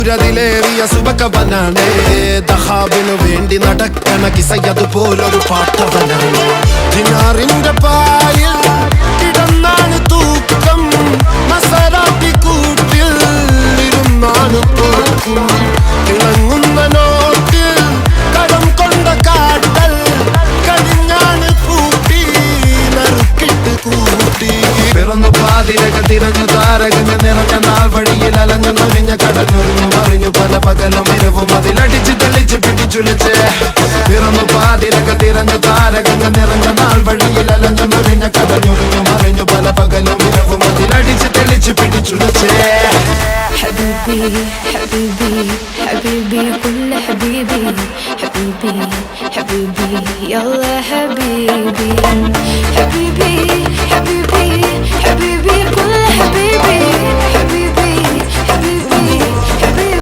ിലേറിയ സുബക്കവനാണ് ദഹാബിനു വേണ്ടി നടക്കണ കിസയതുപോലൊരു പാട്ടവനാണ്. ദിനാറിന്റെ പായിൽ കിടന്നാണ് തൂക്കം, മസറാത്തി കൂട്ടിൽ ഇരുന്നാണ് പോക്കും. തിളങ്ങുന്ന നോട്ടിൽ കടം കൊണ്ട കാട്ടൽ കടിഞ്ഞാണ് കൂട്ടി നറുക്കിട്ട് കൂട്ടി. പിറന്നു പാതിരക തിരഞ്ഞു താരകങ്ങൾ നിറഞ്ഞ നാൾ വഴിയിൽ അലഞ്ഞു നൊഴിഞ്ഞ കടഞ്ഞൊറിഞ്ഞു മറിഞ്ഞു പല പകലും ഇരവും അതിലടിച്ച് തെളിച്ച് പിടിച്ചുലച്ച്. പിറന്നു പാതിരക തിരഞ്ഞു താരകങ്ങൾ നിറഞ്ഞ നാൾ വഴിയിൽ അലഞ്ഞു നൊഴിഞ്ഞ കടഞ്ഞൊറിഞ്ഞു മറിഞ്ഞു പല പകലും ഇരവും അതിലടിച്ച് തെളിച്ച് പിടിച്ചുലച്ച്. حبيبي حبيبي حبيبي كل حبيبي حبيبي حبيبي يلا حبيبي حبيبي حبيبي حبيبي كل حبيبي